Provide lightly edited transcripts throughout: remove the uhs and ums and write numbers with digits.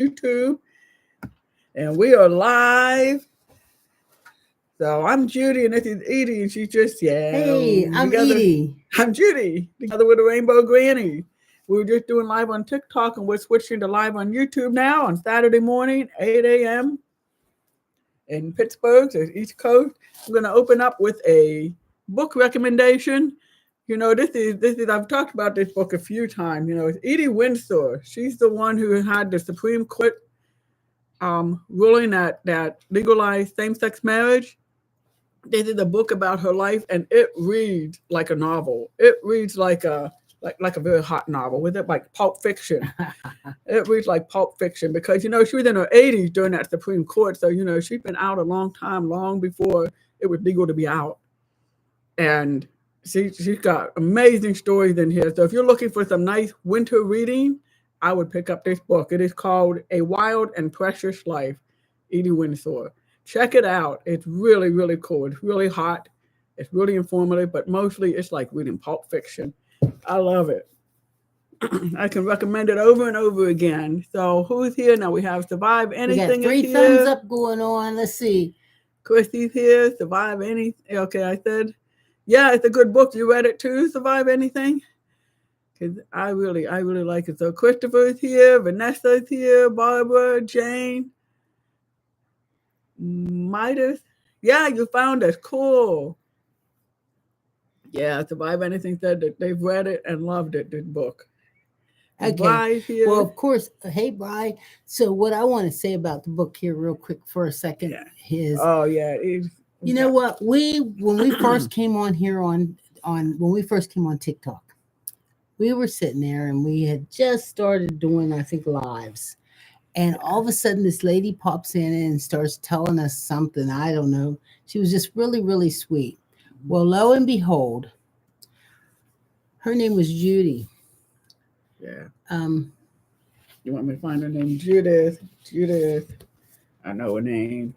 YouTube, and we are live. So I'm Judy, and this is Edie, and she's just Hey, I'm together. Edie. I'm Judy, together with the Rainbow Grannies. We were just doing live on TikTok, and we're switching to live on YouTube now on Saturday morning, 8 a.m. in Pittsburgh, so East Coast. I'm going to open up with a book recommendation. You know, this is. I've talked about this book a few times. You know, it's Edie Windsor. She's the one who had the Supreme Court ruling that legalized same-sex marriage. This is a book about her life, and it reads like a novel. It reads like a very hot novel, with it like Pulp Fiction. It reads like Pulp Fiction because, you know, she was in her 80s during that Supreme Court, so, you know, she's been out a long time, long before it was legal to be out. And she's got amazing stories in here. So if you're looking for some nice winter reading, I would pick up this book. It is called A Wild and Precious Life, Edie Windsor. Check it out. It's really, really cool. It's really hot. It's really informative, but mostly it's like reading Pulp Fiction. I love it. I can recommend it over and over again. So who's here now? We have Survive Anything. We got 3 thumbs up going on. Let's see. Christy's here. Survive Anything. Okay, I said, yeah, it's a good book. You read it too, Survive Anything? Because I really like it. So Christopher's here. Vanessa's here. Barbara, Jane. Midas. Yeah, you found us. Cool. Yeah, Survive Anything said that they've read it and loved it, this book. Okay. Well, of course. Hey, Bri. So what I want to say about the book here real quick for a second is... Oh, yeah. You know what? When we first came on here when we first came on TikTok, we were sitting there and we had just started doing, I think, lives. And all of a sudden, this lady pops in and starts telling us something. I don't know. She was just really, really sweet. Well, lo and behold, her name was Judy. Yeah. You want me to find her name? Judith. I know her name.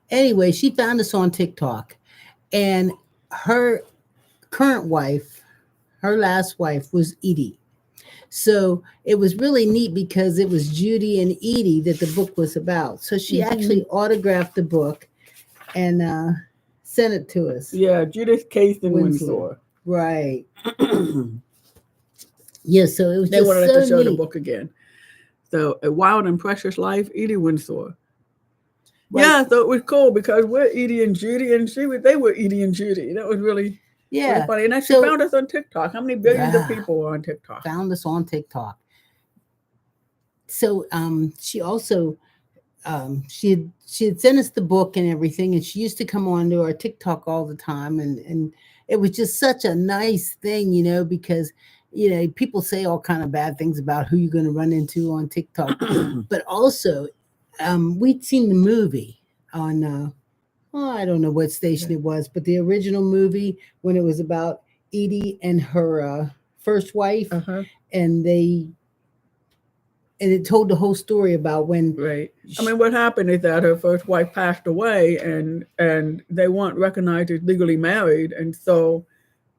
Anyway, she found us on TikTok. And her current wife, her last wife, was Edie. So it was really neat because it was Judy and Edie that the book was about. So she actually autographed the book and sent it to us. Yeah, Judith Casey Windsor. Right. Yeah, so it was they just wanted so to show neat. The book again. So A Wild and Precious Life, Edie Windsor. Right. Yeah, so it was cool because we're Edie and Judy, and they were Edie and Judy. That was really funny. And actually found us on TikTok. How many billions of people are on TikTok? Found us on TikTok. So she also she had sent us the book and everything, and she used to come on to our TikTok all the time, and it was just such a nice thing, you know, because you know people say all kind of bad things about who you're going to run into on TikTok, but also we'd seen the movie on I don't know what station it was, but the original movie when it was about Edie and her first wife, and it told the whole story about when. Right. I mean, what happened is that her first wife passed away, and they weren't recognized as legally married, and so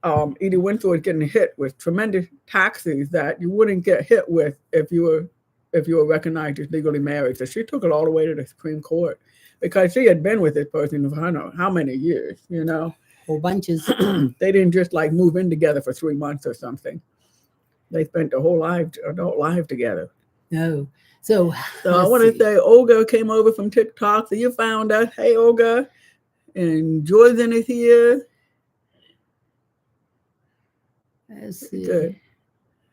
Edie Windsor was getting hit with tremendous taxes that you wouldn't get hit with if you were recognized as legally married. So she took it all the way to the Supreme Court because she had been with this person for I don't know how many years, you know. Whole bunches. They didn't just like move in together for 3 months or something. They spent their whole adult life together. No. So I want to say Olga came over from TikTok. So you found us. Hey, Olga. And Jordan is here. Let's see. Good.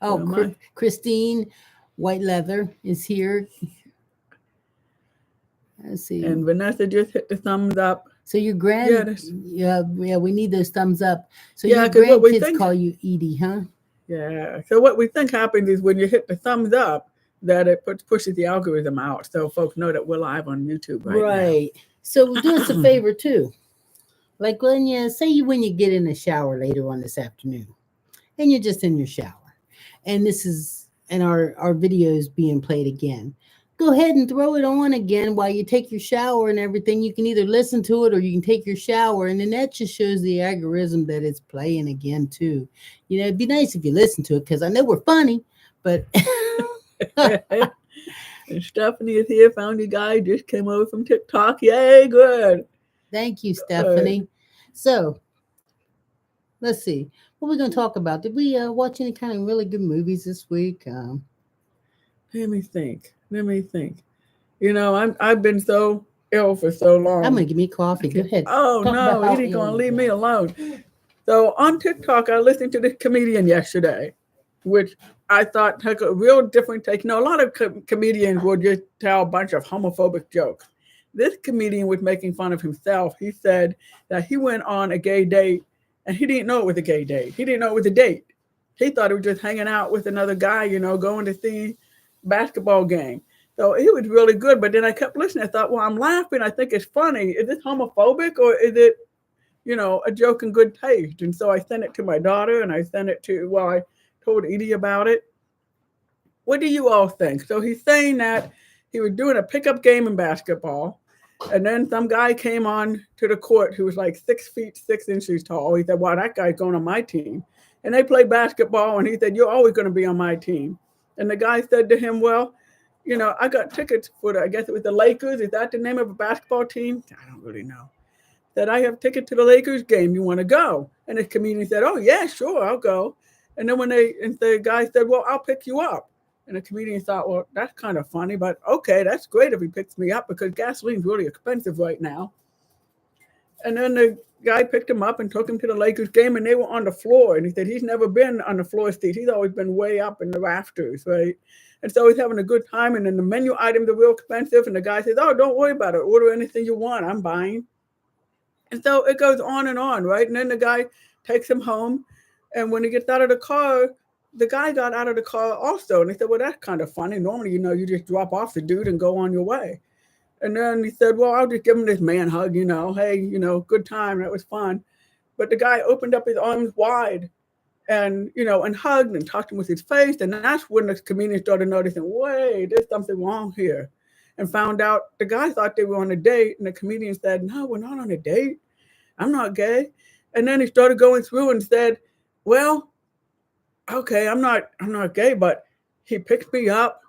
Oh, Christine White Leather is here. Let's see. And Vanessa just hit the thumbs up. So your yeah, we need those thumbs up. So your grandkids call you Edie, huh? Yeah. So what we think happens is when you hit the thumbs up, that it pushes the algorithm out, so folks know that we're live on YouTube right now. So do us a favor too. Like when you get in the shower later on this afternoon, and you're just in your shower, and our video is being played again. Go ahead and throw it on again while you take your shower and everything. You can either listen to it or you can take your shower, and then that just shows the algorithm that it's playing again too. You know, it'd be nice if you listen to it because I know we're funny, but And Stephanie is here. Found you guys. Just came over from TikTok. Yay, good. Thank you, Good. Stephanie. So let's see. What we're going to talk about? Did we watch any kind of really good movies this week? Let me think. Let me think. I've been so ill for so I'm going long. to give me coffee. Go ahead. Oh Talk about no, how Edie ill gonna you've leave me been. alone. So on TikTok, I listened to this comedian yesterday, which I thought took a real different take. A lot of comedians will just tell a bunch of homophobic jokes. This comedian was making fun of himself. He said that he went on a gay date and he didn't know it was a gay date. He didn't know it was a date. He thought he was just hanging out with another guy, going to see basketball game. So it was really good. But then I kept listening. I thought, well, I'm laughing. I think it's funny. Is this homophobic or is it a joke in good taste? And so I sent it to my daughter and I sent it to, well, I told Edie about it. What do you all think? So he's saying that he was doing a pickup game in basketball. And then some guy came on to the court who was like 6 feet 6 inches tall. He said, wow, that guy's going on my team. And they played basketball. And he said, you're always going to be on my team. And the guy said to him, well, I got tickets for I guess it was the Lakers. Is that the name of a basketball team? I don't really know. Said, I have tickets to the Lakers game. You want to go? And the comedian said, oh, yeah, sure, I'll go. And then the guy said, well, I'll pick you up. And the comedian thought, well, that's kind of funny, but okay, that's great if he picks me up because gasoline's really expensive right now. And then the guy picked him up and took him to the Lakers game, and they were on the floor. And he said he's never been on the floor seat. He's always been way up in the rafters, right? And so he's having a good time. And then the menu items are real expensive. And the guy says, oh, don't worry about it. Order anything you want. I'm buying. And so it goes on, right? And then the guy takes him home. And when he gets out of the car, the guy got out of the car also. And he said, well, that's kind of funny. Normally, you just drop off the dude and go on your way. And then he said, well, I'll just give him this man hug, hey, good time. That was fun. But the guy opened up his arms wide and hugged and touched him with his face. And that's when the comedian started noticing, wait, there's something wrong here. And found out the guy thought they were on a date. And the comedian said, no, we're not on a date. I'm not gay. And then he started going through and said, well, okay, I'm not gay, but he picked me up.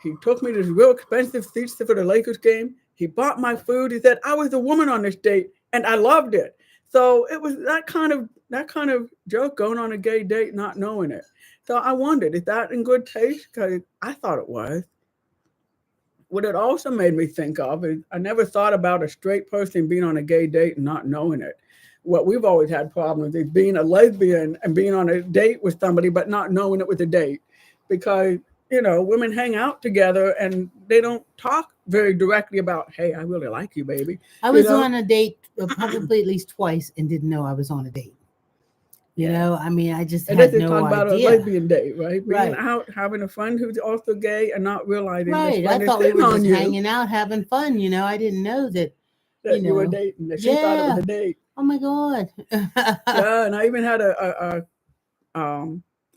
He took me to this real expensive seats for the Lakers game. He bought my food. He said, I was the woman on this date and I loved it. So it was that kind of joke, going on a gay date, not knowing it. So I wondered, is that in good taste? Because I thought it was. What it also made me think of is I never thought about a straight person being on a gay date and not knowing it. What we've always had problems is being a lesbian and being on a date with somebody but not knowing it was a date. Because women hang out together and they don't talk very directly about, hey, I really like you, baby. I was on a date probably at least twice and didn't know I was on a date. I mean, I just had no talking about a idea. lesbian date, right? Being Right. out, having a friend who's also gay and not realizing Right. I thought we were just hanging out, having fun. I didn't know that you were dating. That she thought it was a date. Oh my God. Yeah, and I even had a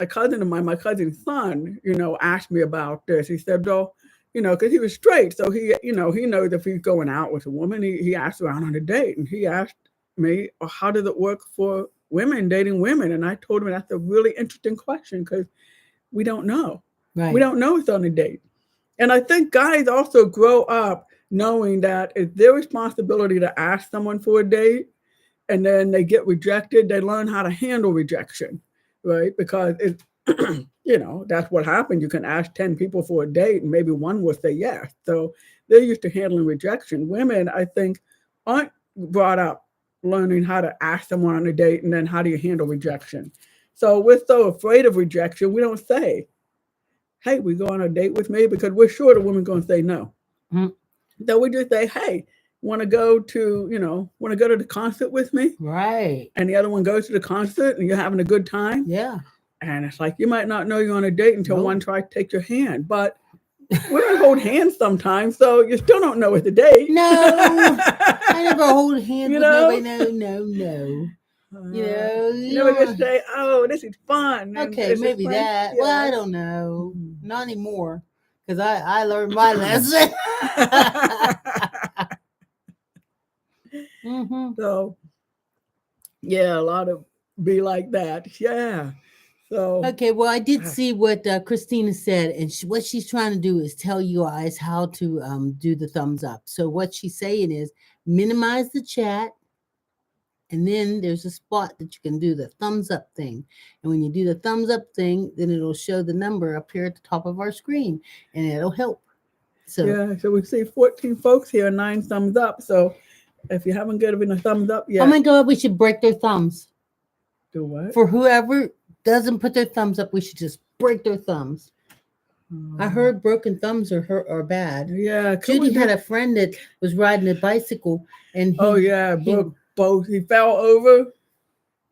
cousin of mine, my cousin's son, asked me about this. He said, well, because he was straight. So he knows if he's going out with a woman, he asked around on a date. And he asked me, well, how does it work for women dating women? And I told him that's a really interesting question because we don't know. Right. We don't know it's on a date. And I think guys also grow up knowing that it's their responsibility to ask someone for a date, and then they get rejected. They learn how to handle rejection, right? Because it's, that's what happens. You can ask 10 people for a date and maybe one will say yes. So they're used to handling rejection. Women, I think, aren't brought up learning how to ask someone on a date and then how do you handle rejection. So we're so afraid of rejection, we don't say, hey, we go on a date with me, because we're sure the woman's going to say no. Mm-hmm. So we just say, hey, want to go to the concert with me? Right. And the other one goes to the concert and you're having a good time. Yeah. And it's like, you might not know you're on a date until one tries to take your hand. But we don't hold hands sometimes, so you still don't know it's a date. No, I never hold hands with nobody. No. You never just say, oh, this is fun. Okay, maybe that. Yeah. Well, I don't know. Not anymore, because I learned my lesson. So, yeah, a lot of be like that. Yeah. So Okay, well, I did see what Christina said, and what she's trying to do is tell you guys how to do the thumbs up. So what she's saying is minimize the chat, and then there's a spot that you can do the thumbs up thing. And when you do the thumbs up thing, then it'll show the number up here at the top of our screen, and it'll help. So yeah, so we see 14 folks here, 9 thumbs up. So if you haven't given a thumbs up yet, oh my God, we should break their thumbs. do what? For whoever doesn't put their thumbs up, we should just break their thumbs. I heard broken thumbs are bad. Yeah, Judy had a friend that was riding a bicycle, and broke both. He fell over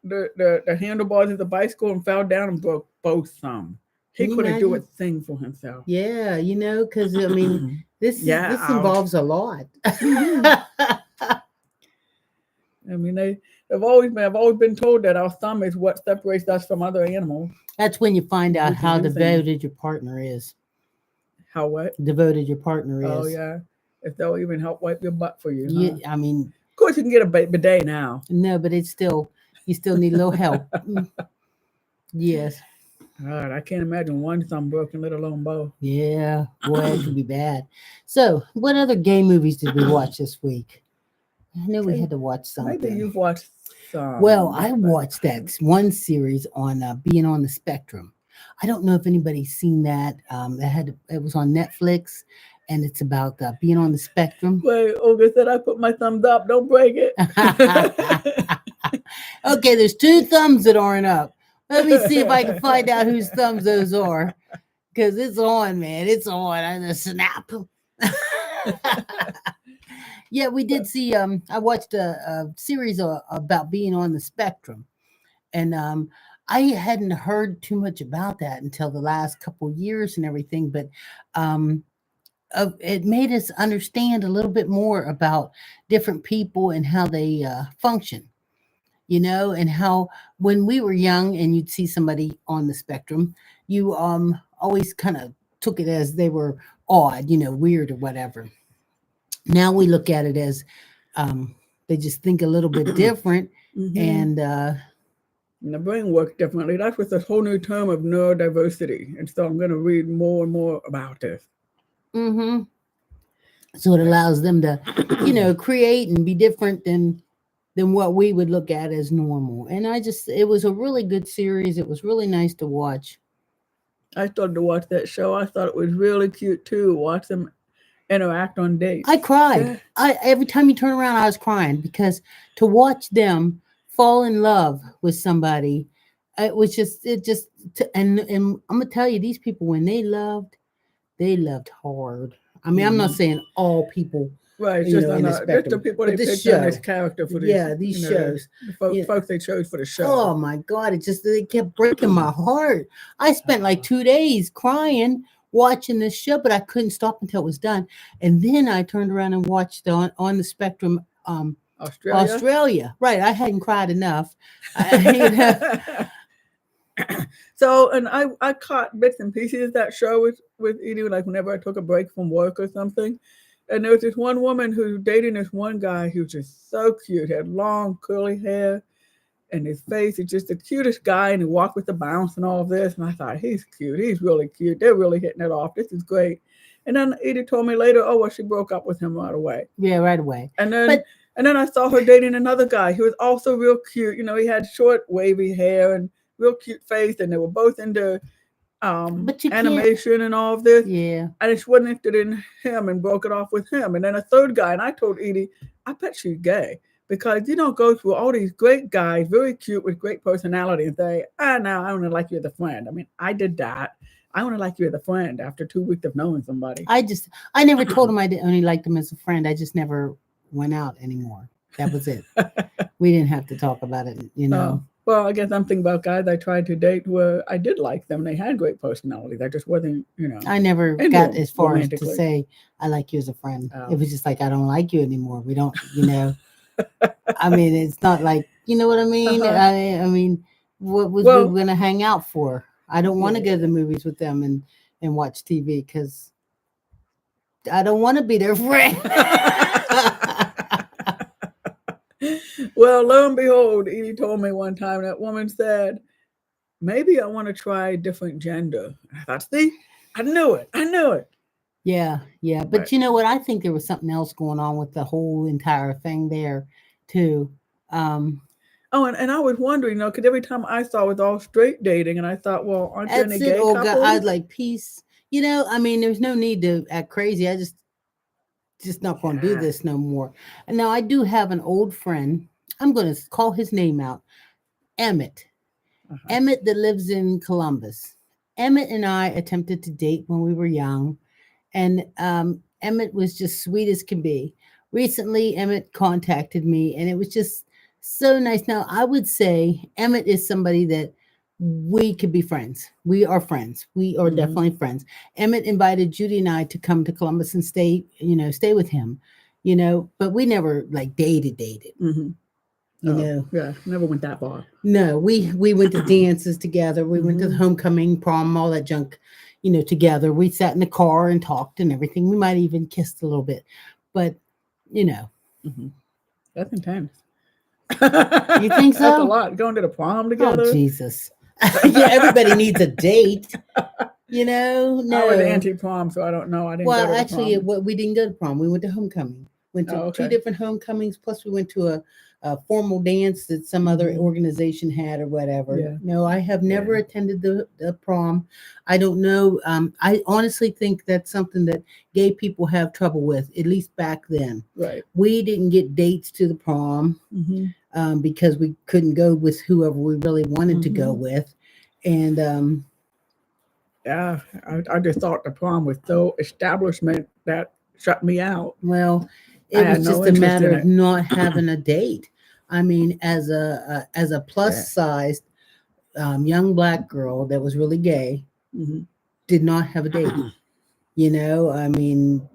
the handlebars of the bicycle and fell down and broke both thumbs. He couldn't do a thing for himself. Yeah, because I mean, this involves a lot. I mean, I've always been told that our thumb is what separates us from other animals. That's when you find out how devoted your partner is. How what? Devoted your partner is. Oh yeah, if they'll even help wipe your butt for you. Yeah, huh? I mean, of course you can get a bidet now. No, but you still need a little help. Yes. God, I can't imagine one thumb broken, let alone both. Yeah, boy, it could be bad. So, what other gay movies did we watch this week? I know we had to watch something. Maybe you've watched some. Well, I watched that one series on being on the spectrum. I don't know if anybody's seen that. It was on Netflix, and it's about being on the spectrum. Wait, Olga said I put my thumbs up. Don't break it. Okay, there's 2 thumbs that aren't up. Let me see if I can find out whose thumbs those are, because it's on, man. It's on. I just snap. Yeah, we did see. I watched a series about being on the spectrum, and I hadn't heard too much about that until the last couple years and everything. But it made us understand a little bit more about different people and how they function. And how when we were young and you'd see somebody on the spectrum, you always kind of took it as they were odd, weird or whatever. Now we look at it as they just think a little bit different, and the brain works differently. That's with this whole new term of neurodiversity, and so I'm going to read more and more about this. So it allows them to, create and be different than what we would look at as normal. And it was a really good series. It was really nice to watch. I started to watch that show. I thought it was really cute too. Watch them interact on dates. I cried. Every time you turn around, I was crying, because to watch them fall in love with somebody, it was and I'm gonna tell you, these people, when they loved hard. I mean, I'm not saying all people. Right, it's just the people they picked in this character for this. Yeah, these shows. The folks they chose for the show. Oh my God, they kept breaking my heart. I spent like 2 days crying watching this show, but I couldn't stop until it was done. And then I turned around and watched on the spectrum Australia. Right, I hadn't cried enough. So, and I caught bits and pieces of that show with Edie, like whenever I took a break from work or something. And there was this one woman who was dating this one guy who was just so cute, had long curly hair, and his face is just the cutest guy, and he walked with the bounce and all of this. And I thought, he's cute. He's really cute. They're really hitting it off. This is great. And then Edie told me later, she broke up with him right away. Yeah, right away. And then I saw her dating another guy who was also real cute. He had short, wavy hair and real cute face, and they were both into animation and all of this. Yeah. I just wasn't interested in him and broke it off with him. And then a third guy, and I told Edie, I bet she's gay, because you don't go through all these great guys, very cute with great personality, and say, now I want to like you as a friend. I mean, I did that. I want to like you as a friend after 2 weeks of knowing somebody. I never told him I only liked him as a friend. I just never went out anymore. That was it. We didn't have to talk about it, Well, I guess I'm thinking about guys I tried to date where I did like them. They had great personalities. I just wasn't, I never got as far as to say, I like you as a friend. Oh. It was just like, I don't like you anymore. We don't, I mean, it's not like, you know what I mean? I mean, what was we going to hang out for? I don't want to go to the movies with them and watch TV, because I don't want to be their friend. Well, lo and behold, Edie told me one time that woman said, maybe I want to try a different gender. I thought, see, I knew it. I knew it. Yeah, yeah. But But you know what? I think there was something else going on with the whole entire thing there, too. Um, oh, and I was wondering, because every time I saw it was all straight dating, and I thought, well, aren't there any that's it. gay Oh God, couples? I'd like peace. I mean, there's no need to act crazy. I just not going to do Yeah. this no more. And now I do have an old friend. I'm going to call his name out. Emmett. Uh-huh. Emmett that lives in Columbus. Emmett and I attempted to date when we were young, and Emmett was just sweet as can be. Recently, Emmett contacted me, and it was just so nice. Now, I would say Emmett is somebody that we could be friends. We are friends. We are Hmm. definitely friends. Emmett invited Judy and I to come to Columbus and stay with him. But we never like dated. Hmm. You Oh, know, yeah. Never went that far. no, we went to dances together. We went to the Hmm. homecoming, prom, all that junk, together. We sat in the car and talked and everything. We might even kissed a little bit, but you know, Hmm. That's intense. you think That's a so? lot. Going to the prom Oh together. Jesus! Everybody needs a date. I was No. anti-prom, so I don't know. I didn't go Well, to the actually, prom. we didn't go to prom. We went to homecoming. Went to Oh, two okay. different homecomings. Plus, we went to a formal dance that some other Hmm. organization had or whatever. Yeah. No, I have never Yeah. attended the prom. I don't know. I honestly think that's something that gay people have trouble with, at least back then. Right. We didn't get dates to the prom Hmm. because we couldn't go with whoever we really wanted to go Hmm. with. And Yeah. I just thought the prom was so establishment that shut me out. Well, I it had was no just a interest matter in of it. not having a date. I mean, as a Yeah. plus sized young black girl that was really gay, Hmm. did not have a date. I mean,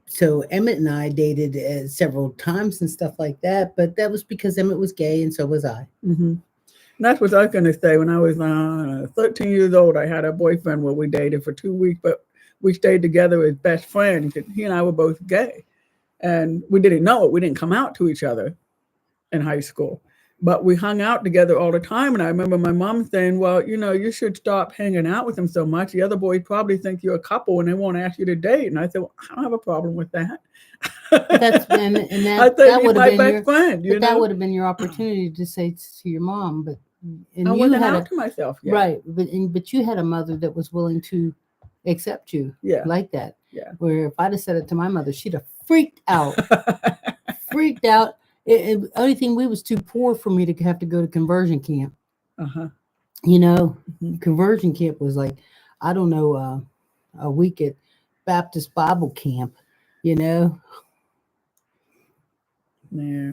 so Emmett and I dated several times and stuff like that, but that was because Emmett was gay and so was I. Hmm. And that's what I was going to say. When I was 13 years old, I had a boyfriend where we dated for 2 weeks, but we stayed together as best friends. He and I were both gay, and we didn't know it. We didn't come out to each other in high school, but we hung out together all the time. And I remember my mom saying, "Well, you should stop hanging out with him so much. The other boys probably think you're a couple, and they won't ask you to date." And I said, well, "I don't have a problem with that." That's and I that said that he's would have my been best your, friend. but that would have been your opportunity to say to your mom, but I and you wasn't had out a to myself yet. right, but you had a mother that was willing to accept you Yeah, like that. yeah. Where if I'd have said it to my mother, she'd have freaked out, freaked out. Only thing, we was too poor for me to have to go to conversion camp. Uh-huh. You know, Hmm. conversion camp was like, I don't know, a week at Baptist Bible camp. You know, Yeah.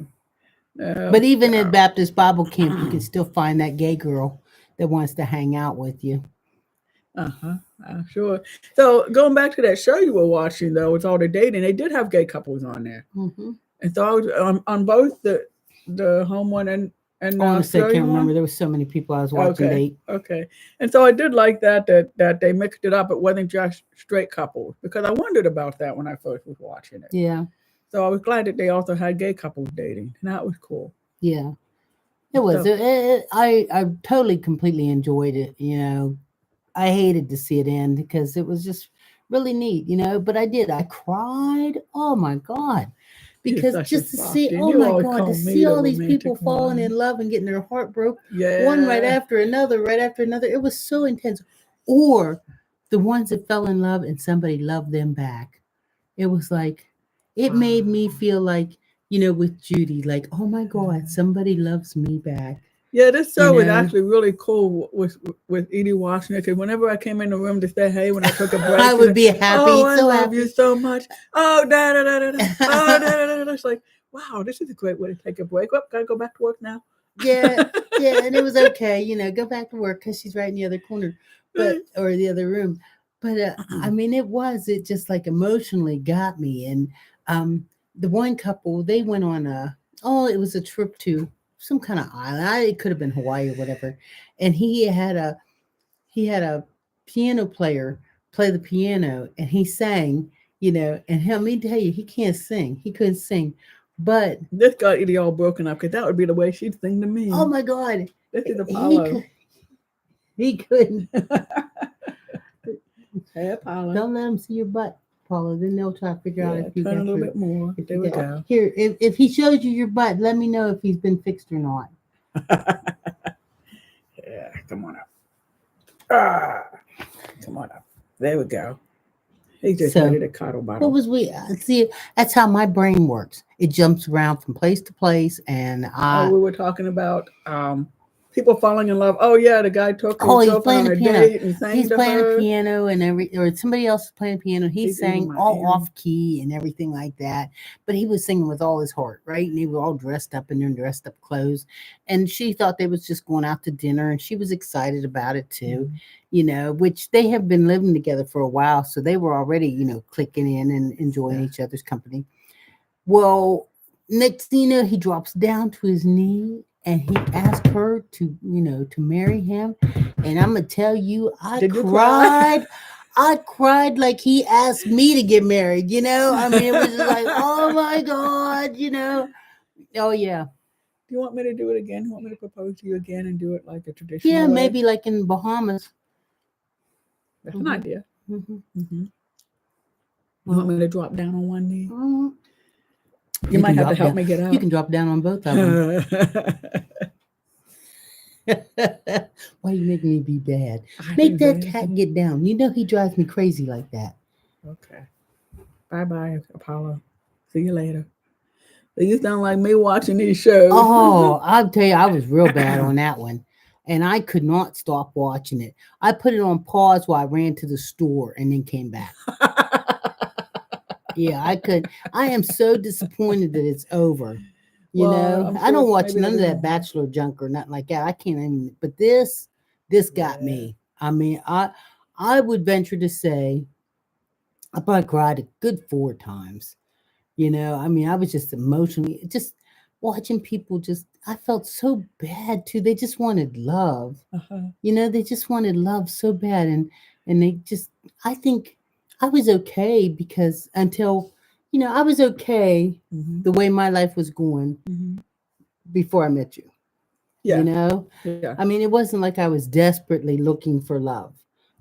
Oh, but even at God. Baptist Bible camp, you can still find that gay girl that wants to hang out with you. Uh-huh. I'm sure. So going back to that show you were watching, though, with all the dating, they did have gay couples on there, Hmm. and so I was on both the home one and the Honestly, I Australian can't remember. one. There was so many people I was watching Okay, date. okay. And so I did like that they mixed it up. It wasn't just straight couples because I wondered about that when I first was watching it. Yeah, So I was glad that they also had gay couples dating, and that was cool. yeah. It was. So I totally completely enjoyed it. I hated to see it end because it was just really neat. But I did. I cried. Oh my god! you're Because such a just to see, softie, and oh you my always god, to call see me the all these people romantic falling one. in love and getting their heart broke, one Yeah. right after another. It was so intense. Or the ones that fell in love and somebody loved them back. It was like, it made me Wow. feel like, with Judy, like, oh my God, somebody loves me back, Yeah, this you show was know? actually really cool with Edie Washington. Because whenever I came in the room to say hey, when I took a I break, would be oh, happy, I so love you happy. so much. Oh, da da da da da. Oh, da da da da. It's like, wow, this is a great way to take a break. Oh, gotta go back to work now. Yeah, yeah, and it was okay, go back to work because she's right in the other corner, or the other room. But I mean, it just like emotionally got me. And the one couple, they went on it was a trip to some kind of island. It could have been Hawaii or whatever. And he had a piano player play the piano, and he sang, and let me tell you, he can't sing. He couldn't sing, but This got Edie all broken up because that would be the way she'd sing to oh me. my God, This is he Apollo. could. He couldn't. Hey, Paula. Don't let him see your butt, Paula. Then they'll try to figure out Yeah, if you turn a got little your. bit more. If There you we got, go. here, if he shows you your butt, let me know if he's been fixed or not. Yeah, come on up. Ah, come on up. There we go. He's just So, ready to cuddle what bottle. was we see? That's how my brain works. It jumps around from place to place, and Oh, I. we were talking about people falling in love. Oh yeah, the guy took Oh, his he's girlfriend playing on the a piano. date and sang He's to playing a her. piano and or somebody else is playing piano. He He's eating sang my all ear. off key and everything like that. But he was singing with all his heart, right? And they were all dressed up in their dressed up clothes. And she thought they was just going out to dinner, and she was excited about it too, Mhm. which they have been living together for a while, so they were already, clicking in and enjoying Yeah. each other's company. Well, next thing you know, he drops down to his knee and he asked her to marry him. And I'm gonna tell you, I Did you cry? cried. I cried like he asked me to get married. I mean, it was just like, oh my God. Oh yeah, Do you want me to do it again? You want me to propose to you again and do it like a yeah, traditional way? maybe like in Bahamas. That's an Hmm. idea. Hmm. Hmm. You want Well, me to drop down on one knee? mm, You you might can have to drop help down. me get You up. can drop down on both of them. Why you make me be bad? I Make didn't say that cat anything. get down. You know he drives me crazy like that. Okay. Bye bye, Apollo. See you later. So you sound like me watching these shows. Oh, I'll tell you, I was real bad on that one. And I could not stop watching it. I put it on pause while I ran to the store and then came back. Yeah, I could. I am so disappointed that it's over. Well, I'm I sure don't watch maybe none there'll of be that more. bachelor junk or nothing like that. I can't even. But this got Yeah. me. I mean, I would venture to say I probably cried a good 4 times. I mean, I was just emotionally just watching people just I felt so bad too. They just wanted love. Uh-huh. They just wanted love so bad, and they just I think I was okay because until I was okay Hmm. the way my life was going Hmm. before I met you. You Yeah. know? Yeah. I mean, it wasn't like I was desperately looking for love.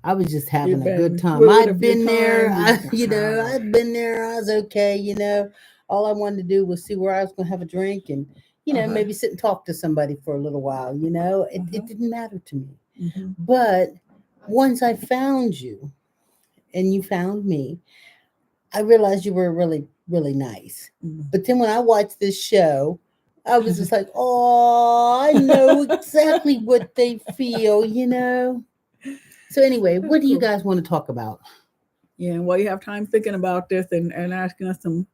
I was just having You've a good been time. through it a I'd few been there, times. You, I'd been there. I was okay. All I wanted to do was see where I was going to have a drink and, uh-huh. maybe sit and talk to somebody for a little while. It, Uh-huh. it didn't matter to me. Hmm. But once I found you and you found me, I realized you were really, really nice. Hmm. But then when I watched this show, I was just like, oh, I know exactly what they feel. So anyway, That's what do you cool. guys want to talk about? Yeah, well, you have time thinking about this and asking us some.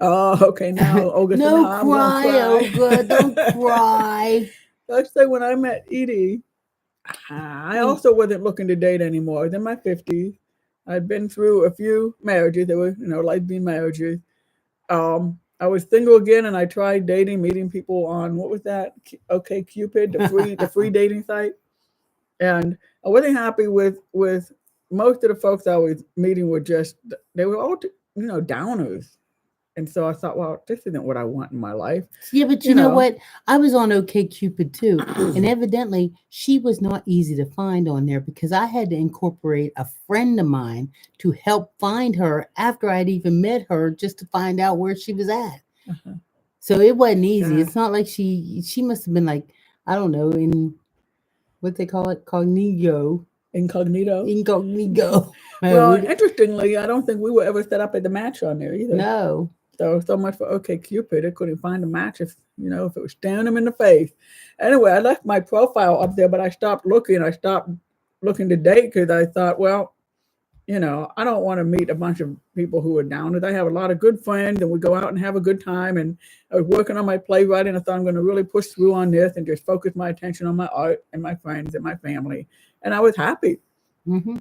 Oh, okay. Now Olga said, No now I'm going to cry, cry. Olga. Don't cry. Let's say when I met Edie, I Mm. also wasn't looking to date anymore. I was in my 50s. I'd been through a few marriages. They were, lesbian marriages. I was single again, and I tried dating, meeting people on what was that? Okay, Cupid, the free dating site, and I wasn't happy with most of the folks I was meeting were just they were all downers, and so I thought, well, this isn't what I want in my life, Yeah, but you you know know. what? I was on OK Cupid too, and evidently she was not easy to find on there because I had to incorporate a friend of mine to help find her after I'd even met her just to find out where she was at. Uh-huh. So it wasn't easy. Yeah, It's not like she must have been like I don't know in what they call it cognito incognito. incognito Well, mode. interestingly, I don't think we were ever set up as a match on there either. No. So much for OK Cupid. It couldn't find a match if it was staring them in the face. Anyway, I left my profile up there, but I stopped looking. I stopped looking to date because I thought, well, I don't want to meet a bunch of people who are downers. I have a lot of good friends, and we go out and have a good time. And I was working on my playwriting. I thought I'm going to really push through on this and just focus my attention on my art and my friends and my family. And I was happy. Hmm.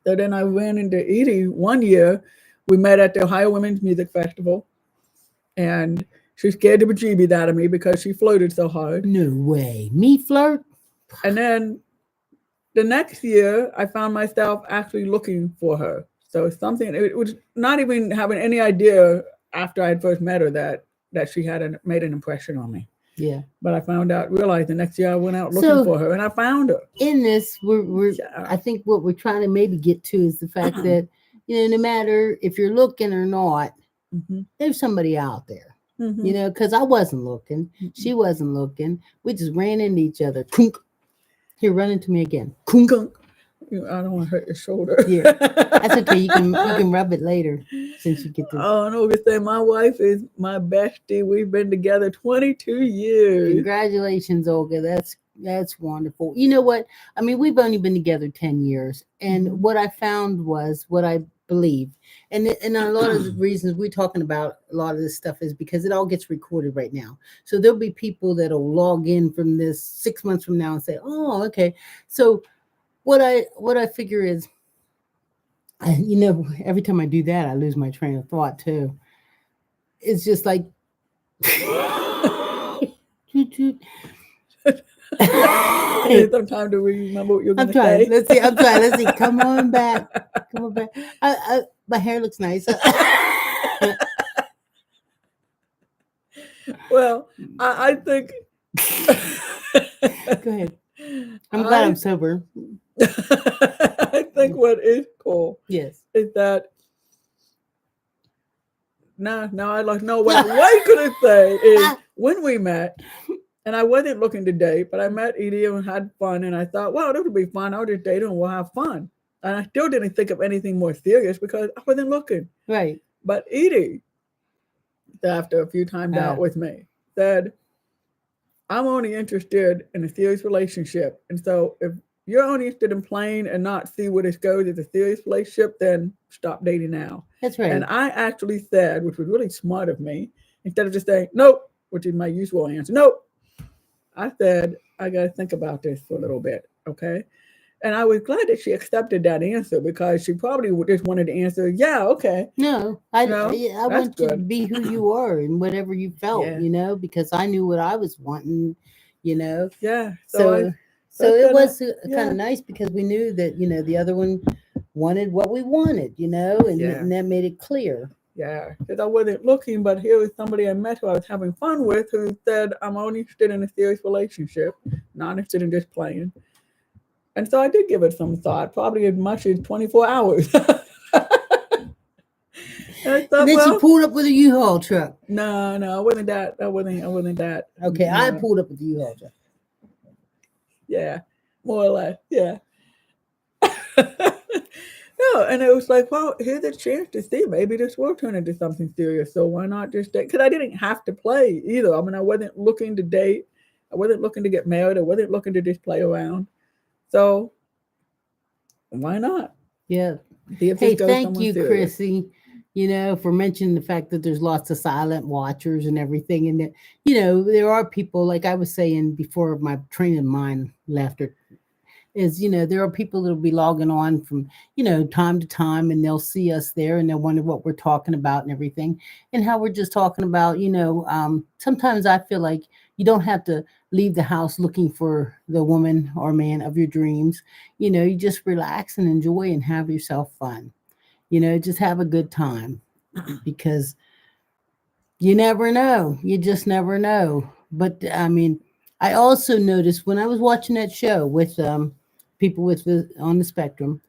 So then I ran into Edie one year. We met at the Ohio Women's Music Festival, and she scared the bejeebies out of me because she flirted so hard. No way. Me flirt? And then the next year, I found myself actually looking for her. So something it was not even having any idea after I had first met her that she had made an impression on me. Yeah. But I realized the next year I went out looking for her, and I found her. In this, we're Yeah. I think what we're trying to maybe get to is the fact that, no matter if you're looking or not, Mhm. there's somebody out there. Mhm. Because I wasn't looking, she wasn't looking. We just ran into each other. Kunk. Here, run into me again. Kunk. Gunk. I don't want to hurt your shoulder. Yeah, that's okay. You can rub it later since you get to. Oh, no, we say my wife is my bestie. We've been together 22 years. Congratulations, Olga. That's wonderful. You know what? I mean, we've only been together 10 years. And Mhm. what I found was what I believe. And a lot of the reasons we're talking about a lot of this stuff is because it all gets recorded right now. So there'll be people that'll log in from this 6 months from now and say, oh, okay. So what I figure is, every time I do that, I lose my train of thought too. It's just like, toot, toot. Sometimes do we remember what you're going I'm to trying. say? Let's see. I'm trying. Let's see. Come on back. Come on back. My hair looks nice. Well, I think. Go ahead. I'm glad I'm sober. I think what is cool Yes. is that. No, I like no. What I could say is when we met, and I wasn't looking to date, but I met Edie and had fun, and I thought, well, this would be fun. I'll just date her and we'll have fun. And I still didn't think of anything more serious because I wasn't looking. Right. But Edie, after a few times out with me, said, I'm only interested in a serious relationship. And so if you're only interested in playing and not see where this goes as a serious relationship, then stop dating now. That's right. And I actually said, which was really smart of me, instead of just saying, nope, which is my usual answer, nope. I said, I got to think about this for a little bit. Okay. And I was glad that she accepted that answer because she probably just wanted to answer, yeah, okay. No, I want you to good. be who you are and whatever you felt, because I knew what I was wanting, Yeah. So it was kind of nice because we knew that, the other one wanted what we wanted, and that made it clear. Yeah, because I wasn't looking, but here was somebody I met who I was having fun with who said, I'm only interested in a serious relationship, not interested in just playing. And so I did give it some thought, probably as much as 24 hours. And I thought, then she pulled up with a U-Haul truck. No, I wasn't that. I wasn't that. Okay, no. I pulled up with a U-Haul truck. Yeah, more or less. Yeah. No, and it was like, well, here's a chance to see. Maybe this will turn into something serious. So why not just date? Because I didn't have to play either. I mean, I wasn't looking to date. I wasn't looking to get married. I wasn't looking to just play around. So why not? Yeah. Hey, thank you, serious. Chrissy, for mentioning the fact that there's lots of silent watchers and everything. And that, there are people, like I was saying before my train of mind left, there are people that'll be logging on from, time to time, and they'll see us there and they'll wonder what we're talking about and everything, and how we're just talking about, sometimes I feel like you don't have to leave the house looking for the woman or man of your dreams. You just relax and enjoy and have yourself fun. Just have a good time because you never know. You just never know. But I mean, I also noticed when I was watching that show with people on the spectrum,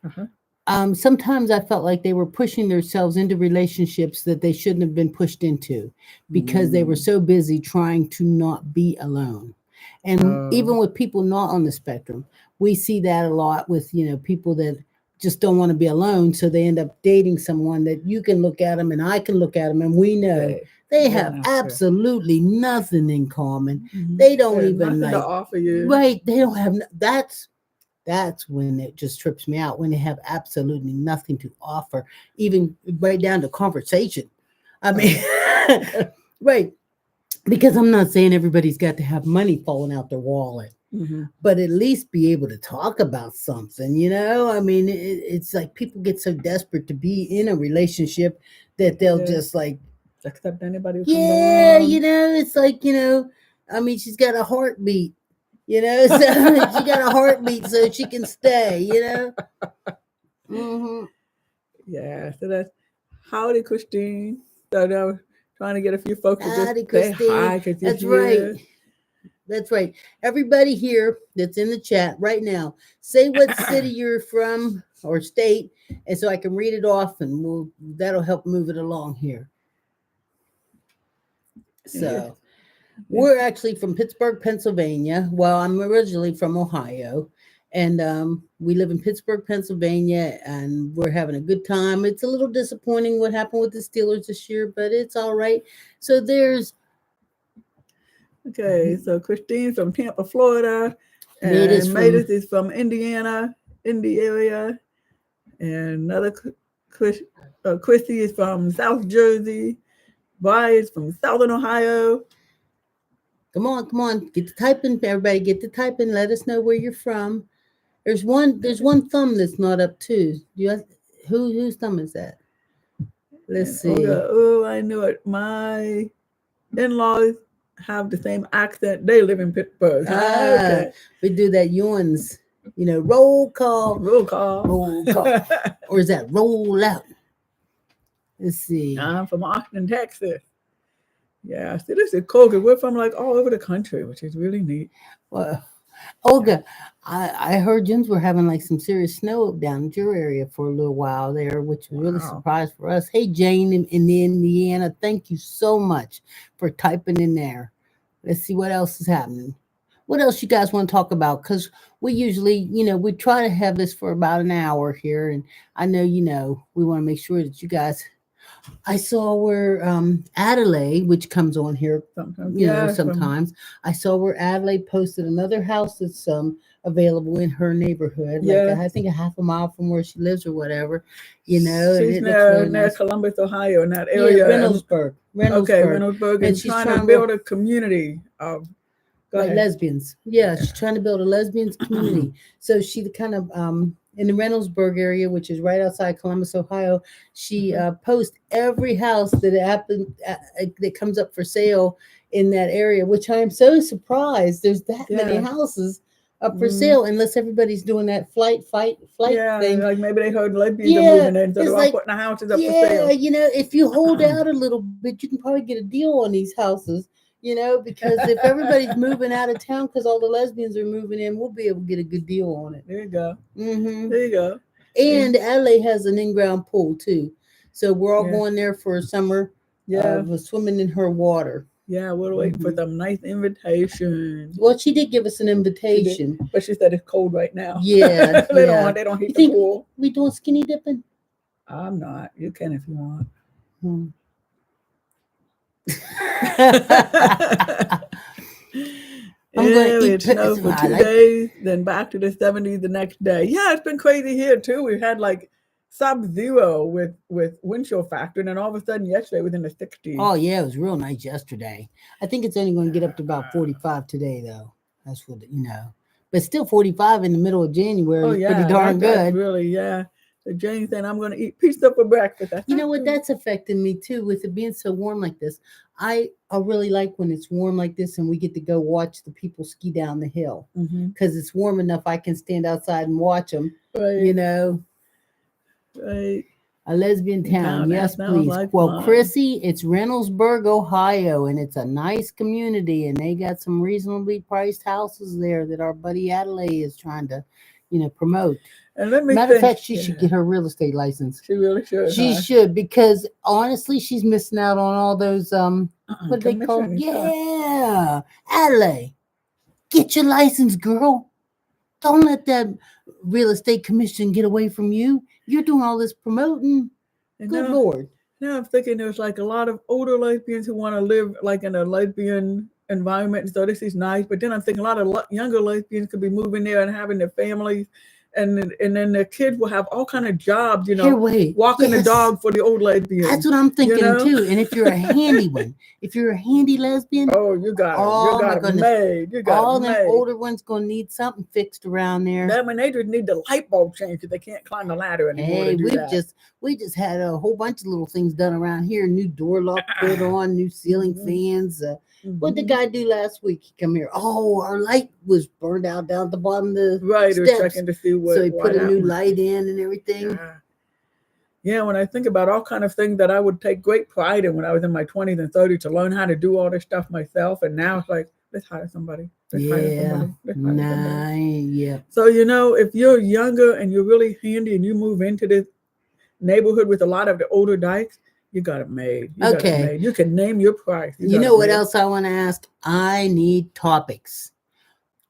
sometimes I felt like they were pushing themselves into relationships that they shouldn't have been pushed into because they were so busy trying to not be alone. And even with people not on the spectrum, we see that a lot with, people that just don't want to be alone. So they end up dating someone that you can look at them and I can look at them and we know they have absolutely nothing in common. Mm-hmm. They don't even nothing to offer you. Right. They don't have, that's when it just trips me out, when they have absolutely nothing to offer, even right down to conversation. I mean, right. Because I'm not saying everybody's got to have money falling out their wallet, but at least be able to talk about something, I mean, it's like people get so desperate to be in a relationship that they'll just like accept anybody who comes along. It's like, I mean, she's got a heartbeat, so she got a heartbeat so she can stay, Yeah, so that's howdy, Christine. So now trying to get a few folks to just Christine. say hi. That's right. That's right. Everybody here that's in the chat right now, say what city you're from or state, and so I can read it off, and that'll help move it along here. Yeah. So we're actually from Pittsburgh, Pennsylvania. Well, I'm originally from Ohio, and we live in Pittsburgh, Pennsylvania, and we're having a good time. It's a little disappointing what happened with the Steelers this year, but it's all right. So there's Okay, so Christine from Tampa, Florida, Mavis and from Mavis is from Indiana, Indy area, and another Chrissy is from South Jersey. Bri is from Southern Ohio. Come on, get the typing, everybody. Get the typing. Let us know where you're from. There's one thumb that's not up too. Whose thumb is that? Let's see. Oh, I knew it. My in-laws have the same accent. They live in Pittsburgh. Okay. We do that Ewans, roll call. Roll call. Roll call. Or is that roll out? Let's see. I'm from Austin, Texas. Yeah, see, this is cool because we're from like all over the country, which is really neat. Well, Olga, I heard Jens were having like some serious snow down in your area for a little while there, which was really a surprise for us. Hey, Jane in Indiana, thank you so much for typing in there. Let's see what else is happening. What else you guys want to talk about? Because we usually, we try to have this for about an hour here. And I know, we want to make sure that you guys... I saw where Adelaide, which comes on here, sometimes. I saw where Adelaide posted another house that's available in her neighborhood. Yeah. Like I think a half a mile from where she lives or whatever. She's near nice. Columbus, Ohio, in that area. Yeah, Reynoldsburg. Okay, Reynoldsburg. And she's trying to build a community of lesbians. Yeah, she's trying to build a lesbians community. So she kind of in the Reynoldsburg area, which is right outside Columbus, Ohio, she posts every house that comes up for sale in that area, which I am so surprised there's that many houses up for sale, unless everybody's doing that flight thing. Like maybe they heard lesbians are moving in, so they're putting the houses up for sale. If you hold out a little bit, you can probably get a deal on these houses. Because if everybody's moving out of town because all the lesbians are moving in, we'll be able to get a good deal on it. There you go. Mm-hmm. There you go. And Adelaide has an in-ground pool too, so we're all going there for a summer. We're swimming in her water. Yeah, we're waiting for some nice invitations. Well, she did give us an invitation, but she said it's cold right now. Yeah, they don't heat the pool. We doing skinny dipping? I'm not. You can if you want. I'm going to eat snow for 2 days, then back to the 70s the next day. Yeah, it's been crazy here too. We had like sub-zero with wind chill factor, and then all of a sudden yesterday it was in the 60s. Oh yeah, it was real nice yesterday. I think it's only going to get up to about 45 today though. That's what but still 45 in the middle of January is pretty darn good. Really, yeah. So Jane said, I'm going to eat pizza for breakfast. You know what? That's affecting me too with it being so warm like this. I really like when it's warm like this and we get to go watch the people ski down the hill because it's warm enough I can stand outside and watch them. Right. Right. A lesbian town. Yes, please. Like Chrissy, it's Reynoldsburg, Ohio, and it's a nice community, and they got some reasonably priced houses there that our buddy Adelaide is trying to, promote. And matter of fact, she should get her real estate license. She really should. She should, because honestly, she's missing out on all those what do they call? Yeah, Adelaide, get your license, girl. Don't let that real estate commission get away from you. You're doing all this promoting. Good Lord. Now I'm thinking there's like a lot of older lesbians who want to live like in a lesbian environment, so this is nice. But then I'm thinking a lot of younger lesbians could be moving there and having their families. And then the kids will have all kind of jobs, walking the dog for the old lesbians. That's what I'm thinking too. And if you're a handy one, if you're a handy lesbian, you got it made. All them older ones gonna need something fixed around there. That when they just need the light bulb changed because they can't climb the ladder anymore. Hey, we just had a whole bunch of little things done around here. New door lock put on, new ceiling fans. What did the guy do last week? He come here. Oh, our light was burned out down at the bottom of the steps. Checking to see what. So he put a new light in and everything. Yeah, when I think about all kind of things that I would take great pride in when I was in my 20s and 30s to learn how to do all this stuff myself, and now it's like, let's hire somebody. Let's hire somebody. Let's hire somebody. Yeah. So, you know, if you're younger and you're really handy and you move into this neighborhood with a lot of the older dykes, you got it made. You got it Okay. made. You can name your price. You know what else I want to ask? I need topics.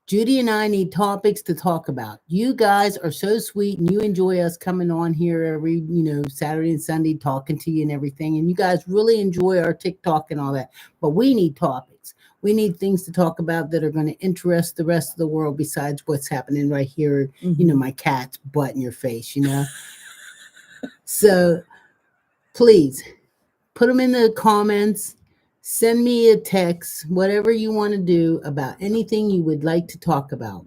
Judy and I need topics to talk about. You guys are so sweet and you enjoy us coming on here every, Saturday and Sunday talking to you and everything. And you guys really enjoy our TikTok and all that. But we need topics. We need things to talk about that are going to interest the rest of the world besides what's happening right here. Mm-hmm. My cat's butt in your face, So please put them in the comments. Send me a text, whatever you want to do about anything you would like to talk about.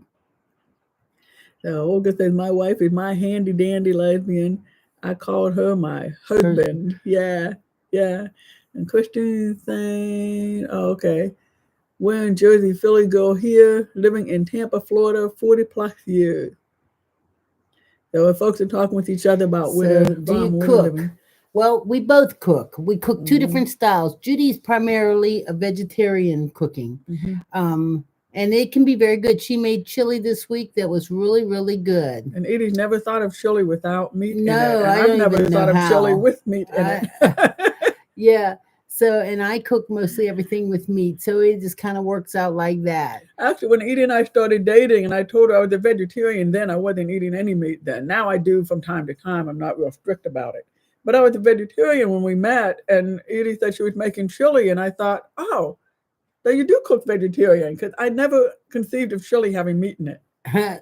So Olga says, my wife is my handy dandy lesbian. I called her my husband. Yeah. And Christine saying, oh, okay. We're in Jersey, Philly girl here, living in Tampa, Florida, 40 plus years. So folks are talking with each other about where do you cook? Well, we both cook. We cook two different styles. Judy's primarily a vegetarian cooking. And it can be very good. She made chili this week that was really, really good. And Edie's never thought of chili without meat in it. No, I've never thought of chili with meat in it. Yeah. So, and I cook mostly everything with meat. So it just kind of works out like that. Actually, when Edie and I started dating and I told her I was a vegetarian then, I wasn't eating any meat then. Now I do from time to time. I'm not real strict about it. But I was a vegetarian when we met, and Edie said she was making chili, and I thought, oh, so you do cook vegetarian, because I never conceived of chili having meat in it. Yeah,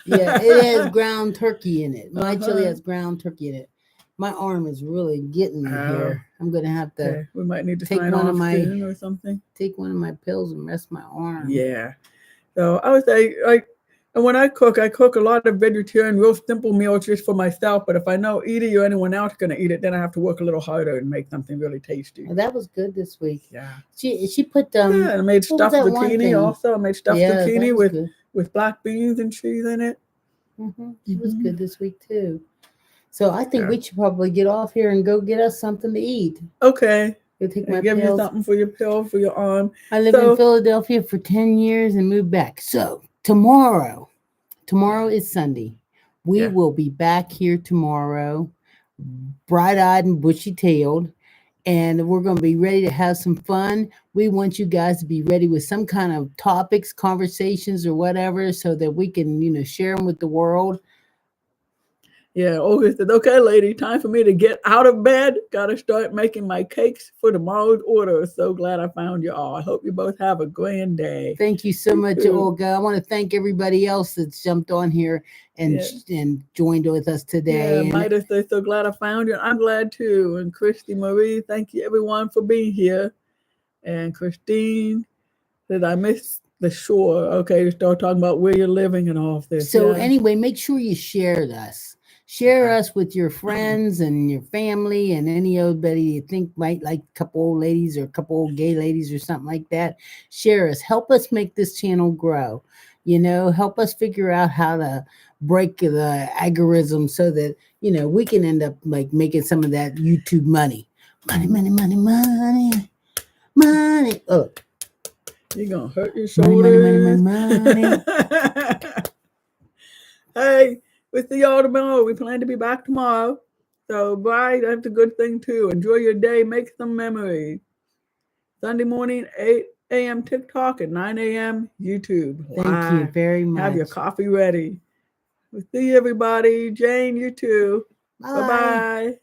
it has ground turkey in it. My chili has ground turkey in it. My arm is really getting me here. I'm going to have to. Okay. We might need to take one of my or something. Take one of my pills and rest my arm. Yeah. So I would say, and when I cook a lot of vegetarian, real simple meals just for myself. But if I know Edie or anyone else is going to eat it, then I have to work a little harder and make something really tasty. Well, that was good this week. Yeah. She put and I made stuffed zucchini also. I made stuffed zucchini with black beans and cheese in it. It was good this week too. So I think we should probably get off here and go get us something to eat. Okay. Take my give you something for your pill, for your arm. I lived in Philadelphia for 10 years and moved back. So tomorrow is Sunday. We will be back here tomorrow, bright-eyed and bushy-tailed, and we're going to be ready to have some fun. We want you guys to be ready with some kind of topics, conversations, or whatever, so that we can, share them with the world. Yeah, Olga said, okay, lady, time for me to get out of bed. Got to start making my cakes for tomorrow's order. So glad I found you all. I hope you both have a grand day. Thank you so much, Olga. I want to thank everybody else that's jumped on here and joined with us today. Yeah, Midas said, so glad I found you. I'm glad too. And Christy Marie, thank you everyone for being here. And Christine said, I missed the shore. Okay, to start talking about where you're living and all of this. So anyway, make sure you share us. Share us with your friends and your family and anybody you think might like a couple old ladies or a couple old gay ladies or something like that. Share us. Help us make this channel grow. Help us figure out how to break the algorithm so that, we can end up like making some of that YouTube money. Money. Oh. You're going to hurt your shoulders. Money. Hey. We'll see y'all tomorrow. We plan to be back tomorrow. So bye. That's a good thing too. Enjoy your day. Make some memories. Sunday morning, 8 a.m. TikTok and 9 a.m. YouTube. Thank you very much. Have your coffee ready. We'll see you, everybody. Jane, you too. Bye. Bye-bye.